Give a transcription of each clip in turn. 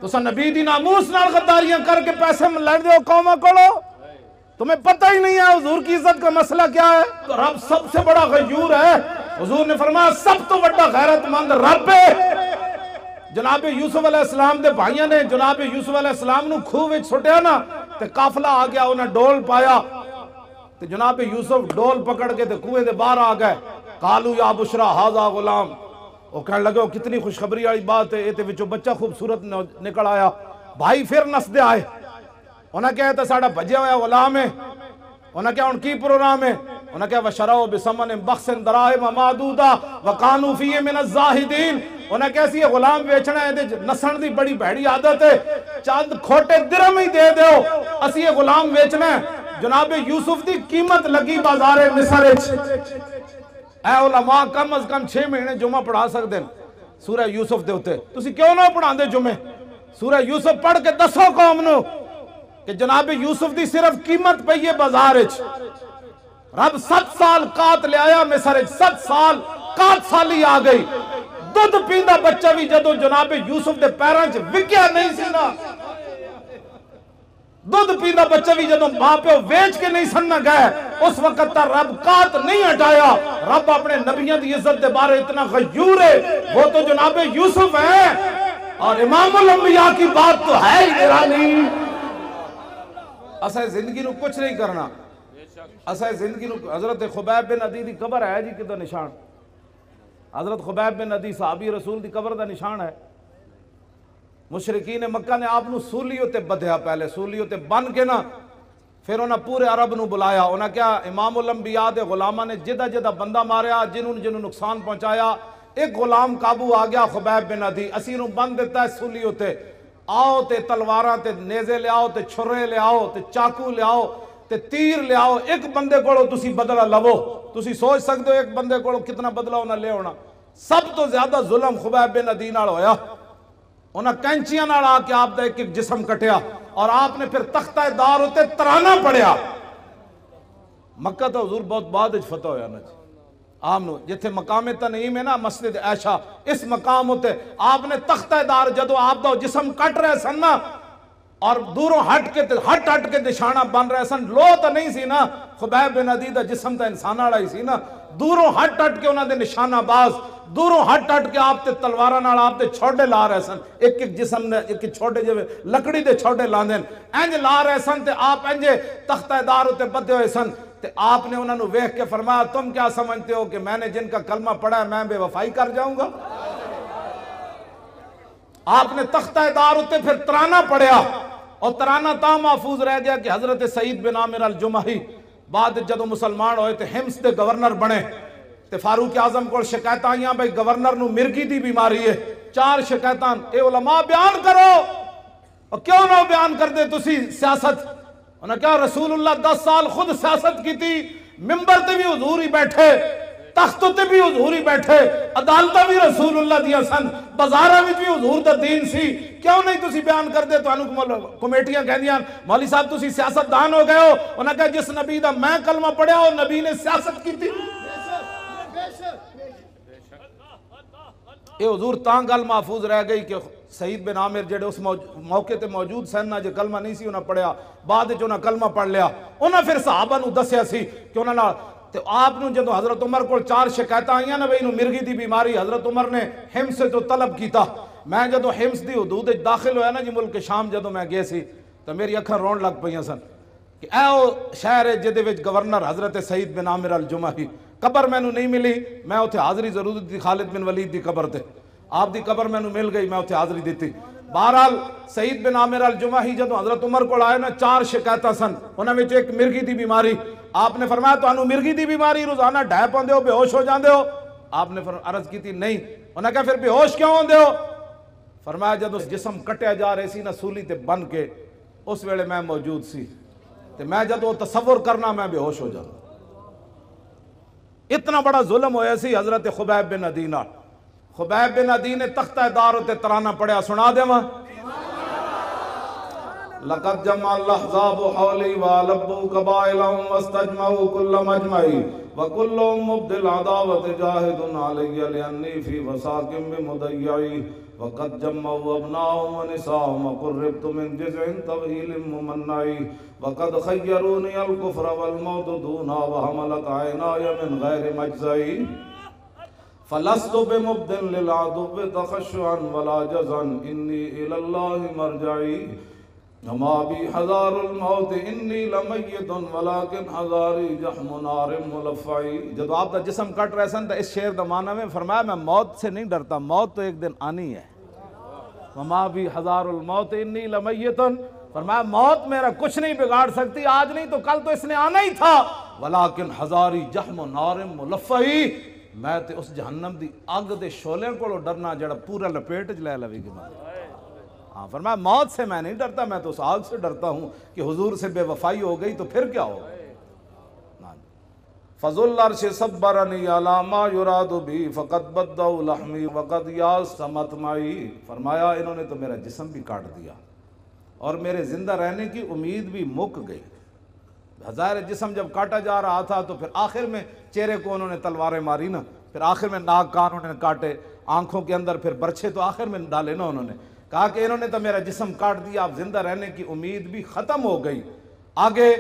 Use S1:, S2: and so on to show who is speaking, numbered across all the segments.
S1: تسا نبی دی ناموس نال غداریاں کر کے پیسے لین دے قوماں کولو، تمہیں پتہ ہی نہیں ہے حضور کی عزت کا مسئلہ کیا ہے۔ تو رب سب سے بڑا غیور ہے، حضور نے فرمایا سب تو بڑا غیرت مند رب ہے۔ جناب یوسف علیہ السلام دے بھائیاں نے جناب یوسف علیہ السلام نو کھوہ وچ سٹیا نا تے قافلہ آ گیا، انہیں ڈول پایا تے جناب یوسف ڈول پکڑ کے تے کنویں دے باہر آ گئے۔ قالوا یا بشرا ھذا غلام، وہ کہنے لگے وہ کتنی خوشخبری والی بات ہے، یہ تے وچوں بچہ خوبصورت نکل آیا۔ بھائی پھر نسدے آئے، انہاں کہا تے ساڑا بھجیا ہوا غلام ہے، انہاں کہا ان کی پروگرام ہے، انہاں کہا وشروا بثمن بخس دراہم معدودہ وکانوا فیہ من الزاہدین، انہاں کہا سی یہ غلام بیچنا ہے، نسن دی بڑی بھڑی عادت ہے، چند کھوٹے درہم ہی دے دیو اسی یہ غلام بیچنا ہے۔ جناب یوسف دی قیمت لگی بازار مصر وچ۔ اے علماء کم از کم 6 مہینے جمعہ پڑھا سکتے ہیں سورہ یوسف دے ہوتے، تسی کیوں نہ پڑھا دے جمعے؟ سورہ یوسف پڑھ کے دسو قوم نو کہ جناب یوسف دی صرف قیمت پئی ہے بازار وچ۔ رب 7 سال قات لے آیا مصر وچ، 7 سال قات سالی آ گئی، دودھ پیندا بچہ بھی جدو جناب یوسف دے پیراں وچ وکیا نہیں سی نا، دودھ پیندا بچہ بھی جدو ماں پہ ویچ کے نہیں سننا گئے، اس وقت تا رب قات نہیں ہٹایا۔ رب اپنے نبیوں دی عزت دے بارے اتنا غیور ہے، وہ تو جناب یوسف ہے، اور امام الانبیاء کی بات تو ہے ہی نرالی۔ اسے زندگی نو کچھ نہیں کرنا، اسے زندگی نو حضرت خبیب بن عدی دی قبر ہے جی کدھر نشان، حضرت خبیب بن عدی صحابی رسول دی قبر دا نشان ہے۔ مشرکین مکہ نے آپ نو سولیوں تے بدھیا، پہلے سولیوں تے بن کے نا پھر انہاں پورے عرب نو بلایا، انہاں کیا امام الانبیاء دے غلامہ نے جدہ جدہ بندہ ماریا، جنہوں نقصان پہنچایا، ایک غلام قابو آ گیا خبیب بن عدی، اسی نو بند دیتا ہے سولیوں تے، آؤ تے تلواراں تے نیزے لے آؤ تے چھرے لے آؤ تے چاقو لے آؤ تے تیر لے آؤ، ایک بندے کو تسی بدلہ لو، تسی سوچ سکتے ہو ایک بندے کو کتنا بدلہ ہونا لے ہونا۔ سب تو زیادہ ظلم خبیب بن عدی نال ہویا، انہاں کینچیاں نال آ کے آپ دا ایک ایک جسم کٹیا، اور آپ نے پھر تختہ دار ہوتے ترانہ پڑیا۔ مکہ تو حضور بہت بعد اچ فتح ہویا نا جی، آمنو جتھے مقام تنعیم ہے نا مسجد عائشہ، اس مقام ہوتے آپ نے تختہ دار جدو آپ دا جسم کٹ رہے سن نا، اور دوروں ہٹ کے نشانہ بن رہے سن، لو تو نہیں سی نا، خبیب بن عدی دا جسم تا انسان آڑا ہی سی نا، دوروں ہٹ کے انہاں دے نشانہ باز، دوروں ہٹ کے آپ تے تلوارہ نال آپ تے چھوڑے لا رہے سن، ایک ایک جسم نے ایک چھوڑے جو لکڑی دے چھوڑے لاندیں انج لا رہے سن، تے آپ انجے تختہ دار ہوتے بدے ہوئے سن، تے آپ نے انہوں نے ویکھ کے فرمایا تم کیا سمجھتے ہو کہ میں نے جن کا کلمہ پڑھا ہے میں بے وفائی کر جاؤں گا؟ آپ نے تختہ دار ہوتے پھر ترانہ پڑھیا، اور ترانہ تا محفوظ رہ گیا کہ حضرت سعید بن عامر الجمحی بعد جدو مسلمان ہوئے تھے ہمس دے گورنر بنے، تے فاروق اعظم کو شکایت آئیاں بھئی گورنر نو مرگی دی بیماری ہے، 4 شکایتاں، اے علماء بیان کرو، اور کیوں نہ بیان کر دے تسی سیاست؟ انہوں نے کہا رسول اللہ 10 سال خود سیاست کی تھی، ممبر تے بھی حضور ہی بیٹھے، تخت تے بھی حضور ہی بیٹھے، عدالتہ بھی رسول اللہ دیا سن، بازارہ بھی حضور دا دین سی، کیوں نہیں تسی بیان کر دے؟ تو انہوں کمیٹیاں کہہ دیا مولی صاحب تسی سیاست دان ہو گئے ہو، انہوں نے کہا جس نبی دا میں کلمہ پڑھیا ہو نبی نے سیاست کی تھی۔ یہ حضور تاں گل محفوظ رہ گئی کہ سعید بن عامر جڑے اس موقع تے موجود سن نا، جو کلمہ نہیں سی انہاں پڑھیا، بعد جو انہاں کلمہ پڑھ لیا، انہاں پھر صحابہ نو دسیا سی کہ انہاں نا، تو آپ نو جدو حضرت عمر کو 4 شکایت آئیاں نا بھئی انہوں مرگی دی بیماری، حضرت عمر نے حمص سے تو طلب کیتا، میں جدو حمص دی حدود داخل ہویا نا جی ملک شام جدو میں گئے سی، تو میری اکھاں رون لگ پئیاں سن کہ اے او شہر ہے جدے وچ گورنر حضرت سعید بن عامر الجمحی، قبر میں نو نہیں ملی، میں اتھے حاضری ضرور دی خالد بن ولید دی قبر تے، آپ دی قبر میں نو مل گئی، میں اتھے حاضری دیتی۔ بہرحال سعید بن عامر الجمحی جدو حضرت عمر کو آئے نا 4 شکایتاں سن، انہاں وچ ایک مرگی دی بیماری، آپ نے فرمایا تو انہوں مرگی دی بیماری روزانہ ڈھائے پاندے ہو بے ہوش ہو جاندے ہو؟ آپ نے عرض کی تھی نہیں، انہوں نے کہا پھر بے ہوش کیوں ہوندے ہو؟ فرمایا جدو جسم کٹیا جا رہے سی نا سولی تے بن کے، اس ویلے میں موجود سی، تے میں جدو تصور کرنا میں بے ہوش ہو جاتا۔ اتنا بڑا ظلم ہویا سی حضرت خبیب بن عدی نال۔ خبیب بن عدی نے تختہ دار تے ترانہ پڑھیا، سنا دے ماں لقد جمع الاحزاب حولی والبوا قبائلهم واستجمعوا كل مجمعی وكلهم مبدل عداوت جاہد علی لانی فی وساق بمضیعی وقد جمعوا ابناهم ونساهم وقربت من جزع طويل ممنعي وقد خيروني الكفر والموت دونا وحملت عيناي من غير مجزعي فلست بمبد للعدو تخشعا ولا جزعا إني إلى الله مرجعي وما بي حذار الموت انی لمیت ولکن حذاری جحم نار ملفعی. جب آپ دا جسم کٹ رہے سن تو اس شعر دا معنی میں فرمایا میں موت سے نہیں ڈرتا، موت تو ایک دن آنی ہے. وما بی حذار الموت انی لمیت، فرمایا موت میرا کچھ نہیں بگاڑ سکتی، آج نہیں تو کل تو اس نے آنا ہی تھا. ولکن حذاری جحم نار ملفعی، میں تے اس جہنم دی اگ دے شعلے کو ڈرنا جڑا پورا لپیٹ چ لے لوے گی. ہاں فرمایا موت سے میں نہیں ڈرتا، میں تو اس آگ سے ڈرتا ہوں کہ حضور سے بے وفائی ہو گئی تو پھر کیا ہوگا. فضل العرش صبرنی علی ما یراد بی فقد بدوا لحمی وقد یاس مطمعی. فرمایا انہوں نے تو میرا جسم بھی کاٹ دیا اور میرے زندہ رہنے کی امید بھی مک گئی. ظاہر جسم جب کاٹا جا رہا تھا تو پھر آخر میں چہرے کو انہوں نے تلواریں ماری نا، پھر آخر میں ناک کان انہوں نے کاٹے، آنکھوں کے اندر پھر برچھے تو آخر میں ڈالے نا. انہوں نے کہا کہ انہوں نے تو میرا جسم کاٹ دیا، اب زندہ رہنے کی امید بھی ختم ہو گئی. آگے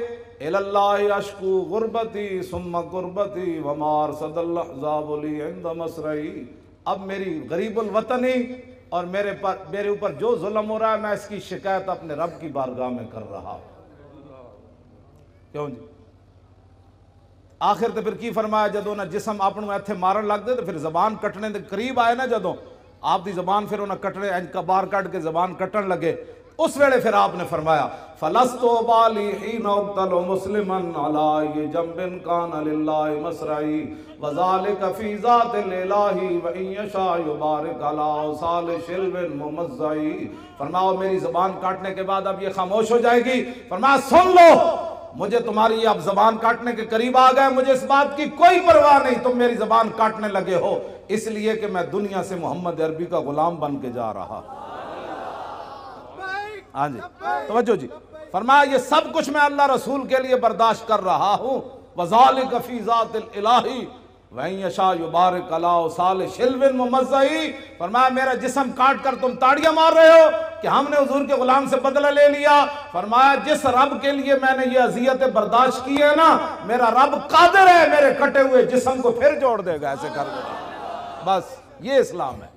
S1: الاللہ اشکو غربتی ثم قربتی وما ارصد الاحزاب لی عند مسرعی. اب میری غریب الوطنی اور میرے اوپر جو ظلم ہو رہا ہے میں اس کی شکایت اپنے رب کی بارگاہ میں کر رہا. کیوں جی آخر تو پھر کی فرمایا جدوں نہ جسم اپنوں ایتھے مارن لگ دے تو پھر زبان کٹنے دے قریب آئے نا، جدوں آپ دی زبان پھر انہیں کٹنے باہر کٹ کے زبان کٹن لگے، اس ویلے پھر آپ نے فرمایا فَلَسْتُ بَالِي حِينَ اُقْتَلُ مُسْلِمًا عَلَىٰ جَنْبٍ كَانَ لِلَّهِ مَسْرَعِي وَذَلِكَ فِي ذَاتِ الْإِلَٰهِ وَإِن يَشَاء يُبَارِكْ عَلَىٰ أَوْصَالِ شِلْوٍ مُمَزَّعِي. فرمایا میری زبان کاٹنے کے بعد اب یہ خاموش ہو جائے گی. فرمایا سن لو، مجھے تمہاری اب زبان کاٹنے کے قریب آ گئے، مجھے اس بات کی کوئی پرواہ نہیں تم میری زبان کاٹنے لگے ہو، اس لیے کہ میں دنیا سے محمد عربی کا غلام بن کے جا رہا. ہاں جی توجہ جی. فرمایا یہ سب کچھ میں اللہ رسول کے لیے برداشت کر رہا ہوں. وَذَلِكَ فِي ذَاتِ الْإِلَٰهِ وَإِن يَشَاء يُبَارِكْ عَلَىٰ أَوْصَالِ شِلْوٍ مُمَزَّعِي. فرمایا میرا جسم کاٹ کر تم تاڑیاں مار رہے ہو کہ ہم نے حضور کے غلام سے بدلہ لے لیا. فرمایا جس رب کے لیے میں نے یہ اذیتیں برداشت کی ہے نا، میرا رب قادر ہے میرے کٹے ہوئے جسم کو پھر جوڑ دے گا ایسے کر کے. بس یہ اسلام ہے.